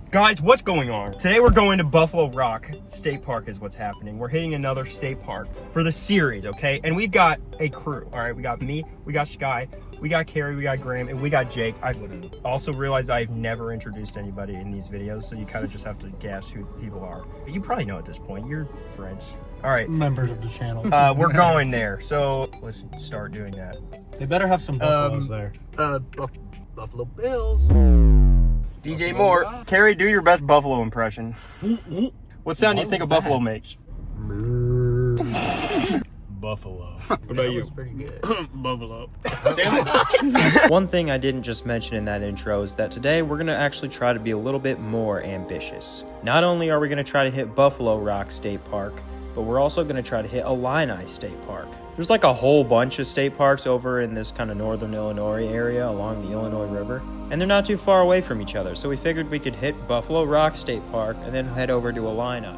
Guys, what's going on? Today we're going to Buffalo Rock State Park is what's happening. We're hitting another state park for the series, okay? And we've got a crew, all right? We got me, we got Sky, we got Carrie, we got Graham, and we got Jake. I've also realized I've never introduced anybody in these videos, so you kind of just have to guess who people are. But you probably know at this point. You're French. All right. Members of the channel. We're going there, so let's start doing that. They better have some buffaloes there. Buffalo Bills. DJ Moore. Carrie, do your best Buffalo impression. What sound do you think a buffalo makes? Buffalo. What about you? That was pretty good. Buffalo. One thing I didn't just mention in that intro is that today we're going to actually try to be a little bit more ambitious. Not only are we going to try to hit Buffalo Rock State Park, but we're also going to try to hit Illini State Park. There's like a whole bunch of state parks over in this kind of northern Illinois area along the Illinois River, and they're not too far away from each other, so we figured we could hit Buffalo Rock State Park and then head over to Illini.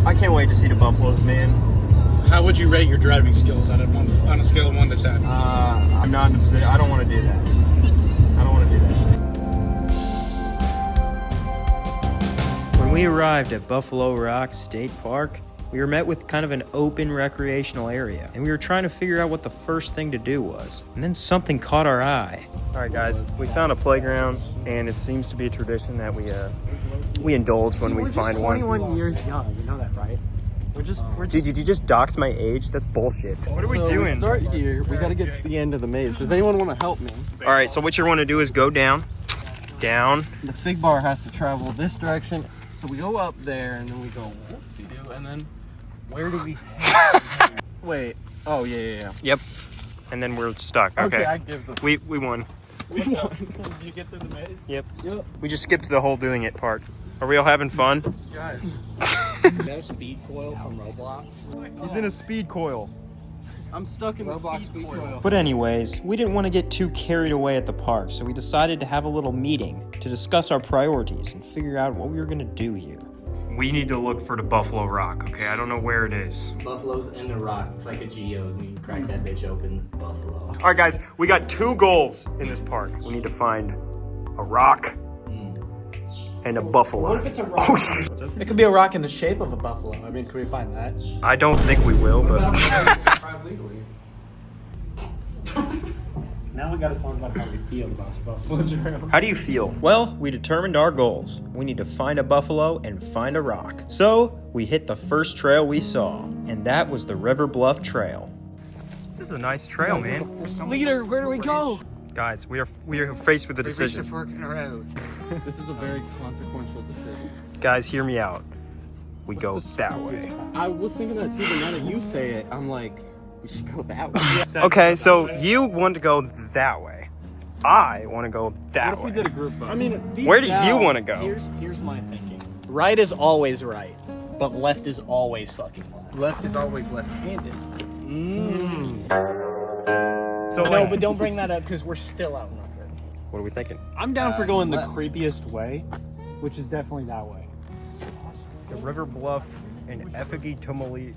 I can't wait to see the Buffaloes, man. How would you rate your driving skills on a scale of 1 to 10? I'm not in the position. I don't want to do that. I don't want to do that. When we arrived at Buffalo Rock State Park, we were met with kind of an open recreational area, and we were trying to figure out what the first thing to do was. And then something caught our eye. All right, guys, we found a playground, and it seems to be a tradition that we indulge when we find one. We're 21 years young. You know that, right? We're just. Dude, did you just dox my age? That's bullshit. What are we doing? We start here. We got to get to the end of the maze. Does anyone want to help me? All right, so what you want to do is go down. The fig bar has to travel this direction. So we go up there, and then we go whoop-de-doo, and then where do we wait. Oh, yeah. Yep. And then we're stuck. Okay. I give the... We won. We won. Did you get through the maze? Yep. We just skipped the whole doing it part. Are we all having fun? Guys. Is that a speed coil from Roblox? He's in a speed coil. I'm stuck in Roblox speed coil. But anyways, we didn't want to get too carried away at the park, so we decided to have a little meeting to discuss our priorities and figure out what we were going to do here. We need to look for the Buffalo Rock, okay? I don't know where it is. Buffalo's in the rock. It's like a geode. We crack that bitch open. Buffalo. All right, guys, we got 2 goals in this park. We need to find a rock and a buffalo. What if it's a rock? Oh, shit. It could be a rock in the shape of a buffalo. I mean, can we find that? I don't think we will, but... Now we gotta talk about how we feel about the Buffalo Trail. How do you feel? Well, we determined our goals. We need to find a buffalo and find a rock. So, we hit the first trail we saw, and that was the River Bluff Trail. This is a nice trail, man. Leader, where do we go? Guys, we are faced with a decision. This is a very consequential decision. Guys, hear me out. We go that way. I was thinking that too, but now that you say it, I'm like, we should go that way. Okay, so you want to go that way. I want to go that way. What if we did a group vote? I mean, Where do you want to go? Here's my thinking. Right is always right, but left is always fucking left. Left is always left-handed. So No, but don't bring that up because we're still outnumbered. what are we thinking? I'm down for going the left. creepiest way, which is definitely that way. The River Bluff and Effigy Tumuli.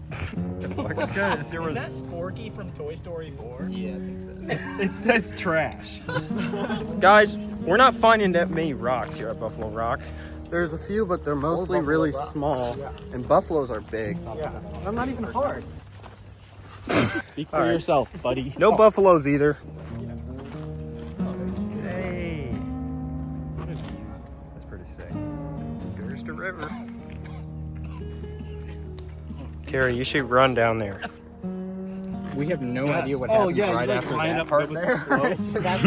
There was. Is that Sporky from Toy Story 4? Yeah, I think so. It says trash. Guys, we're not finding that many rocks here at Buffalo Rock. There's a few, but they're mostly really small, and buffaloes are big. I'm not even hard. Speak for yourself, buddy. No buffaloes either. Hey. That's pretty sick. There's the river. Carrie, you should run down there. We have no idea what happens right after that part there.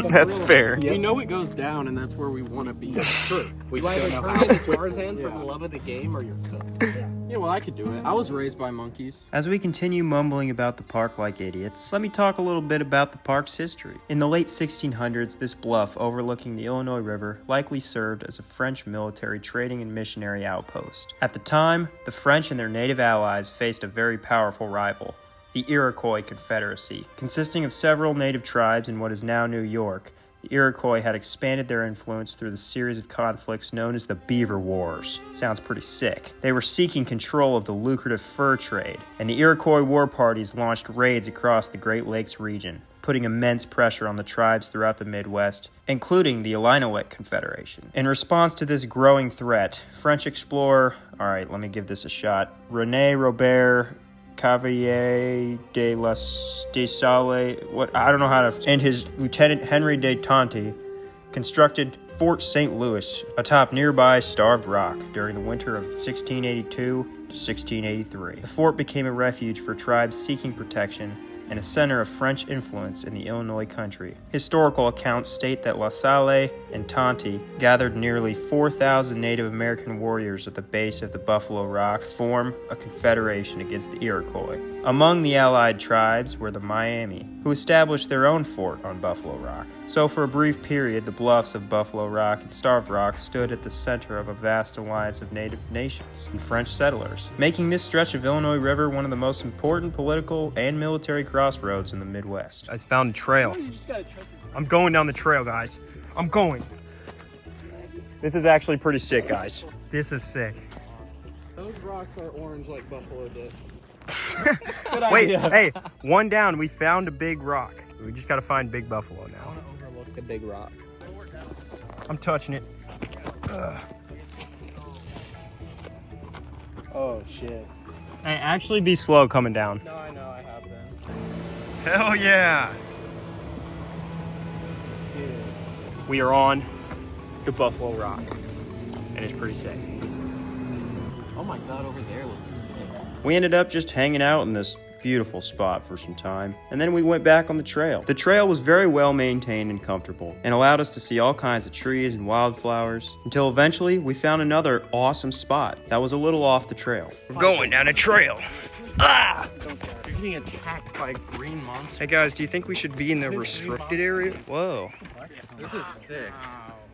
That's fair. We know it goes down, and that's where we want to be. That's true. We either turn into Tarzan for the love of the game, or you're cooked. Yeah, well, I could do it. I was raised by monkeys. As we continue mumbling about the park like idiots, let me talk a little bit about the park's history. In the late 1600s, this bluff overlooking the Illinois River likely served as a French military trading and missionary outpost. At the time, the French and their native allies faced a very powerful rival, the Iroquois Confederacy. Consisting of several native tribes in what is now New York, the Iroquois had expanded their influence through the series of conflicts known as the Beaver Wars. Sounds pretty sick. They were seeking control of the lucrative fur trade, and the Iroquois war parties launched raids across the Great Lakes region. putting immense pressure on the tribes throughout the Midwest, including the Illini Confederation. In response to this growing threat, French explorer, all right, let me give this a shot, René Robert Cavalier de la Salle, I don't know how to, and his Lieutenant Henry de Tonti constructed Fort St. Louis atop nearby Starved Rock during the winter of 1682 to 1683. The fort became a refuge for tribes seeking protection and a center of French influence in the Illinois country. Historical accounts state that La Salle and Tonti gathered nearly 4,000 Native American warriors at the base of the Buffalo Rock to form a confederation against the Iroquois. Among the allied tribes were the Miami, who established their own fort on Buffalo Rock. So for a brief period, the bluffs of Buffalo Rock and Starved Rock stood at the center of a vast alliance of native nations and French settlers, making this stretch of Illinois River one of the most important political and military crossroads in the Midwest. I found a trail. I'm going down the trail, guys. I'm going. This is actually pretty sick, guys. This is sick. Those rocks are orange like buffalo dip. Wait, hey, one down. We found a big rock. We just gotta find Big Buffalo I now. want to overlook the big rock. I'm touching it. Oh shit. Hey, actually be slow coming down. No, I know, I have been. Hell yeah. We are on the Buffalo Rock, and it's pretty sick. Oh my god, over there looks sick. We ended up just hanging out in this beautiful spot for some time, and then we went back on the trail. The trail was very well maintained and comfortable, and allowed us to see all kinds of trees and wildflowers, until eventually we found another awesome spot that was a little off the trail. We're going down a trail. Ah! You're getting attacked by green monsters. Hey guys, do you think we should be in the restricted area? Whoa. This is sick.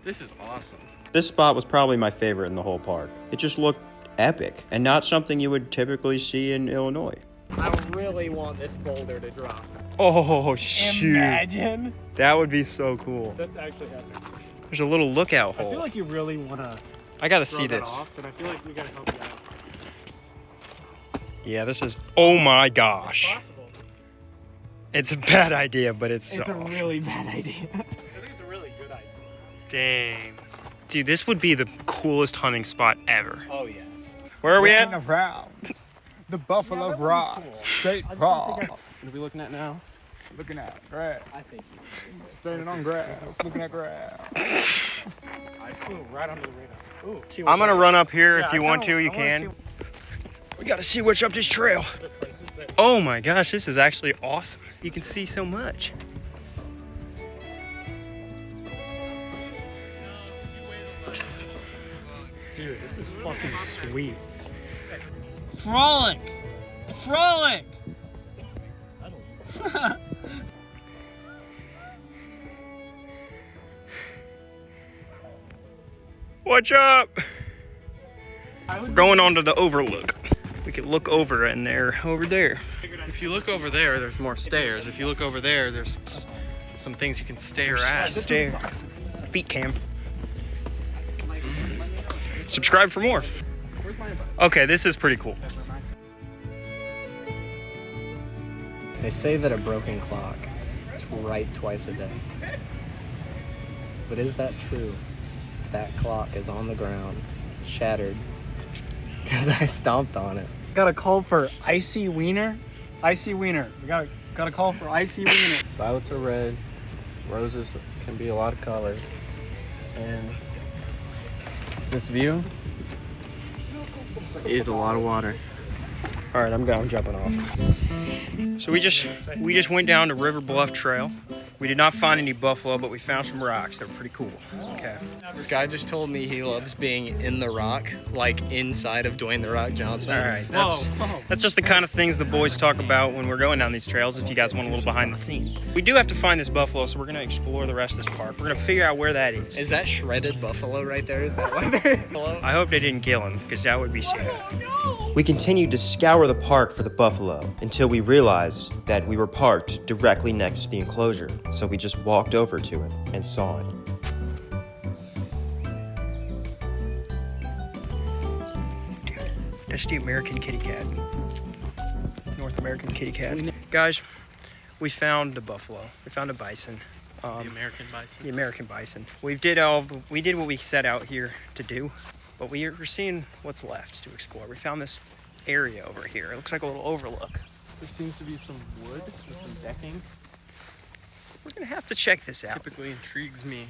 This is awesome. This spot was probably my favorite in the whole park. It just looked epic, and not something you would typically see in Illinois. I really want this boulder to drop. Oh, shoot. Imagine. That would be so cool. That's actually happening. There's a little lookout I feel hole. like you really want to I gotta throw see that this. off, but I feel like we gotta help you out. Yeah, this is, oh my gosh. Possible. It's a bad idea, but it's so It's a awesome. really bad idea. I think it's a really good idea. Dang. Dude, this would be the coolest hunting spot ever. Oh yeah. Where are we at? Around the Buffalo Rock State Park. What are we looking at now? Looking at grass. I think Standing on grass. Looking at grass. I flew right under the radar. Ooh, she I'm gonna run up here. Yeah, If you I want kinda- to, you I wanna can. We gotta see what's up this trail. Oh my gosh, this is actually awesome. You can see so much. Dude, this is fucking sweet. Frolic. Frolic. What's up? We're going on to the overlook. We could look over in there, over there. If you look over there, there's more stairs. If you look over there, there's some things you can stare at. Stare. Feet cam. Subscribe for more. Okay, this is pretty cool. They say that a broken clock is right twice a day. But is that true? If that clock is on the ground, shattered, because I stomped on it. Got a call for icy wiener. Icy wiener. We got a call for icy wiener. Violets are red. Roses can be a lot of colors. And this view is a lot of water. All right, I'm jumping off. So we just went down to River Bluff Trail. We did not find any buffalo, but we found some rocks that were pretty cool. Okay. This guy just told me he loves being in the rock, like inside of Dwayne "The Rock" Johnson. All right, that's just the kind of things the boys talk about when we're going down these trails, if you guys want a little behind the scenes. We do have to find this buffalo, so we're gonna explore the rest of this park. We're gonna figure out where that is. Is that shredded buffalo right there? Is that why they're buffalo? I hope they didn't kill him, because that would be sad. We continued to scour the park for the buffalo until we realized that we were parked directly next to the enclosure, so we just walked over to it and saw it. Dude, that's the American kitty cat. North American kitty cat. Guys, we found the buffalo. We found a bison. The American bison. The American bison. We did what we set out here to do, but we're seeing what's left to explore. We found this area over here. It looks like a little overlook. There seems to be some wood with some decking. We're gonna have to check this out. Typically intrigues me.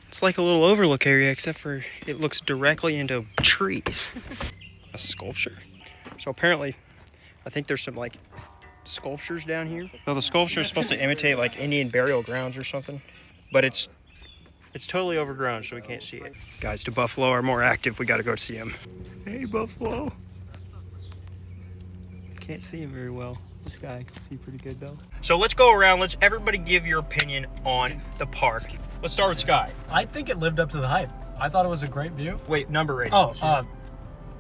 It's like a little overlook area, except for it looks directly into trees. A sculpture. So apparently, I think there's some like sculptures down here. So the sculpture is supposed to imitate like Indian burial grounds or something, but it's totally overgrown, so we can't see it. Guys, the buffalo are more active. We got to go see them. Hey, buffalo. Can't see him very well. This guy can see pretty good though. So let's go around. Let's everybody give your opinion on the park. Let's start with Sky. I think it lived up to the hype. I thought it was a great view. Wait, number rating. Oh,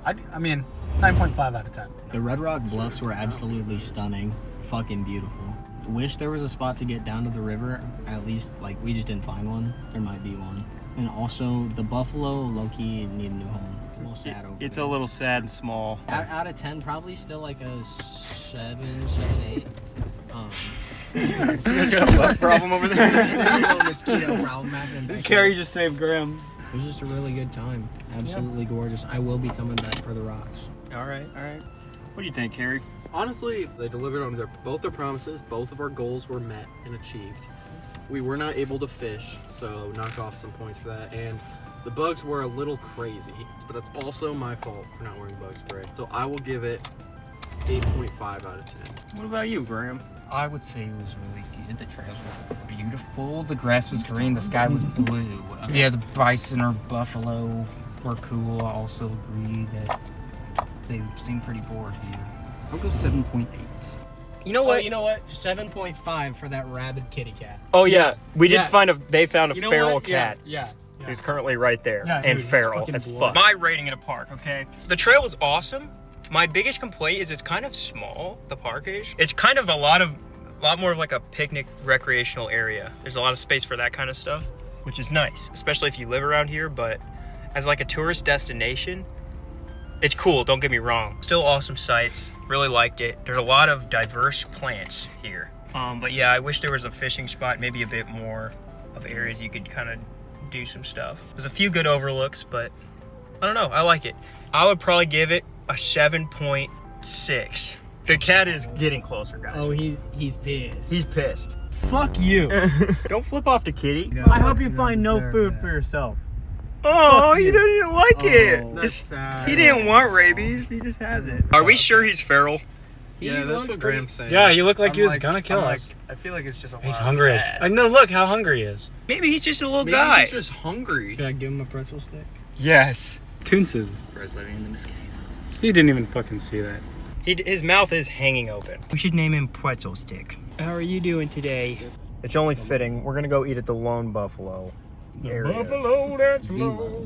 I mean, 9.5 out of 10. The Red Rock Bluffs were absolutely stunning. Fucking beautiful. Wish there was a spot to get down to the river. At least, like, we just didn't find one. There might be one. And also, the buffalo, low-key, need a new home. A little sad over It's there. a little sad and small. Out of 10, probably still like a 7, 8. Problem over there. No mosquito problem happening. Carrie just saved Graham. It was just a really good time. Absolutely gorgeous. I will be coming back for the rocks. All right. What do you think, Harry? Honestly, they delivered on both their promises. Both of our goals were met and achieved. We were not able to fish, so knock off some points for that. And the bugs were a little crazy, but that's also my fault for not wearing bug spray. So I will give it 8.5 out of 10. What about you, Graham? I would say it was really good. The trails were beautiful. The grass was green. The sky was blue. Yeah, the bison or buffalo were cool. I also agree that they seem pretty bored here. I'll go 7.8. You know what? Oh, you know what? 7.5 for that rabid kitty cat. Oh yeah, they Yeah. found a You know feral what? cat. Yeah. Who's currently right there Yeah, and dude, he's feral fucking as blood. fuck. My rating in a park, okay? The trail was awesome. My biggest complaint is it's kind of small, the park is. It's kind of a lot more of like a picnic recreational area. There's a lot of space for that kind of stuff, which is nice, especially if you live around here, but as like a tourist destination, it's cool, don't get me wrong. Still awesome sights, really liked it. There's a lot of diverse plants here. But yeah, I wish there was a fishing spot, maybe a bit more of areas you could kind of do some stuff. There's a few good overlooks, but I don't know, I like it. I would probably give it a 7.6. The cat is getting closer, guys. Oh, he's pissed. He's pissed. Fuck you. Don't flip off the kitty. I hope you find no food for yourself. Oh, he didn't like it. That's sad. He didn't want rabies, he just has it. Are we sure he's feral? Yeah, that's what Graham's saying. Yeah, he looked like he was gonna kill us. I feel like it's just a He's wild hungry. cat. I know. Look how hungry he is. Maybe he's just a little Maybe guy. he's just hungry. Should I give him a pretzel stick? Yes. Toon says President in the mosquito. he didn't even fucking see that. His mouth is hanging open. We should name him Pretzel Stick. How are you doing today? It's only fitting. We're gonna go eat at the Lone Buffalo area. Buffalo that's low.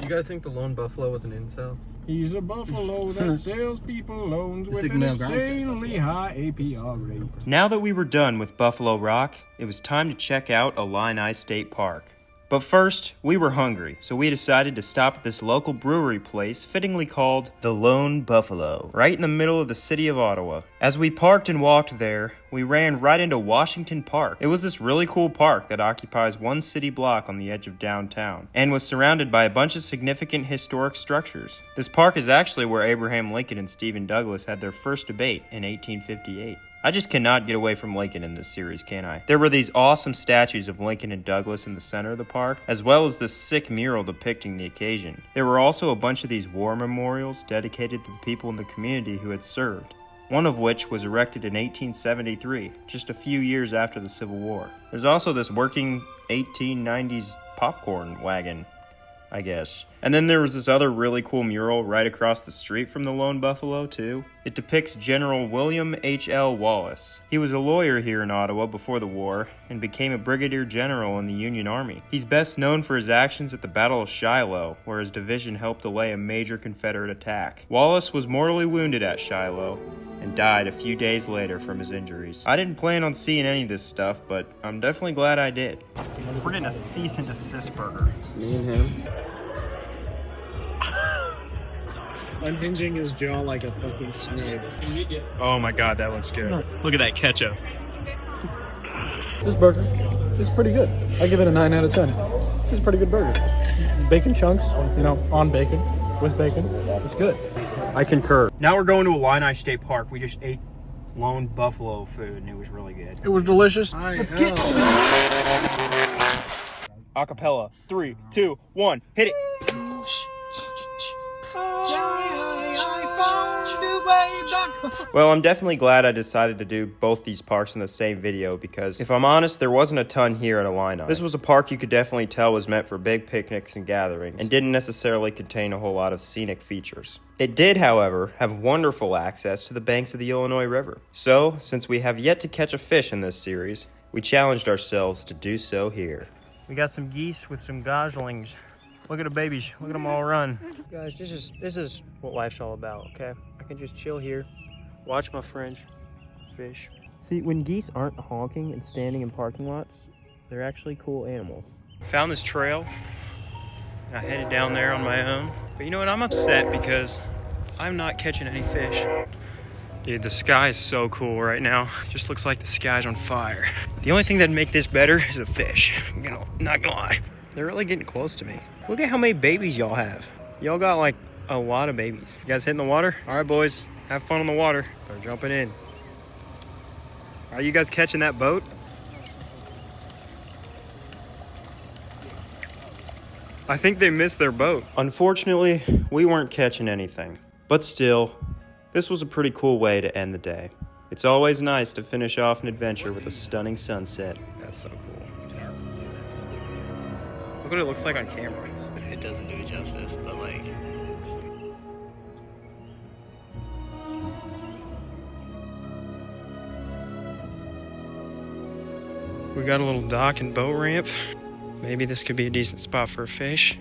You guys think the lone buffalo was an incel? He's a buffalo that sells people loans with an Signal ground set. insanely high APR rate. Now that we were done with Buffalo Rock, it was time to check out Illini State Park. But first, we were hungry, so we decided to stop at this local brewery place fittingly called the Lone Buffalo, right in the middle of the city of Ottawa. As we parked and walked there, we ran right into Washington Park. It was this really cool park that occupies one city block on the edge of downtown, and was surrounded by a bunch of significant historic structures. This park is actually where Abraham Lincoln and Stephen Douglas had their first debate in 1858. I just cannot get away from Lincoln in this series, can I? There were these awesome statues of Lincoln and Douglas in the center of the park, as well as this sick mural depicting the occasion. There were also a bunch of these war memorials dedicated to the people in the community who had served, one of which was erected in 1873, just a few years after the Civil War. There's also this working 1890s popcorn wagon, I guess. And then there was this other really cool mural right across the street from the Lone Buffalo, too. It depicts General William H.L. Wallace. He was a lawyer here in Ottawa before the war and became a brigadier general in the Union Army. He's best known for his actions at the Battle of Shiloh, where his division helped delay a major Confederate attack. Wallace was mortally wounded at Shiloh and died a few days later from his injuries. I didn't plan on seeing any of this stuff, but I'm definitely glad I did. We're getting a cease and desist burger. Me and him. unhinging his jaw like a fucking snake. Oh my god, that looks good. Look at that ketchup. This burger is pretty good. I give it a 9 out of 10. This is a pretty good burger. Bacon chunks, you know, on bacon, with bacon. It's good. I concur. Now we're going to Illini State Park. We just ate lone buffalo food and it was really good. It was delicious. Let's get acapella. 3, 2, 1, hit it. Well, I'm definitely glad I decided to do both these parks in the same video because, if I'm honest, there wasn't a ton here at Illini. This was a park you could definitely tell was meant for big picnics and gatherings, and didn't necessarily contain a whole lot of scenic features. It did, however, have wonderful access to the banks of the Illinois River. So, since we have yet to catch a fish in this series, we challenged ourselves to do so here. We got some geese with some goslings. Look at the babies. Look at them all run. Guys, this is what life's all about, okay? I can just chill here, watch my friends fish. See, when geese aren't honking and standing in parking lots, they're actually cool animals. Found this trail. I headed down there on my own. But you know what? I'm upset because I'm not catching any fish. Dude, the sky is so cool right now. It just looks like the sky's on fire. The only thing that'd make this better is a fish. Not gonna lie. They're really getting close to me. Look at how many babies y'all have. Y'all got like a lot of babies. You guys hitting the water? All right, boys, have fun on the water. They're jumping in. Are you guys catching that boat? I think they missed their boat. Unfortunately, we weren't catching anything. But still, this was a pretty cool way to end the day. It's always nice to finish off an adventure with a stunning sunset. That's so cool. Look what it looks like on camera. It doesn't do it justice, but like... We got a little dock and boat ramp. Maybe this could be a decent spot for a fish.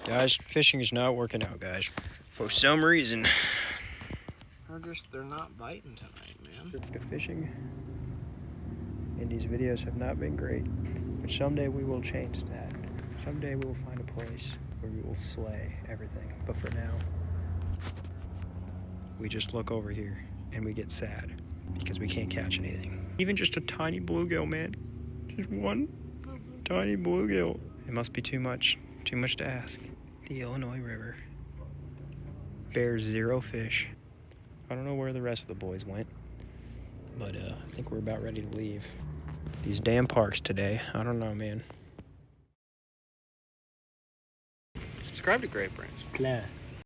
Guys, fishing is not working out, guys. For some reason. They're not biting tonight, man. The fishing in these videos have not been great. But someday we will change that. Someday we will find a place where we will slay everything. But for now, we just look over here and we get sad because we can't catch anything. Even just a tiny bluegill, man. Just one tiny bluegill. It must be too much to ask. The Illinois River bears 0 fish. I don't know where the rest of the boys went, but I think we're about ready to leave. These damn parks today, I don't know, man. Subscribe to Great Branch. Claire.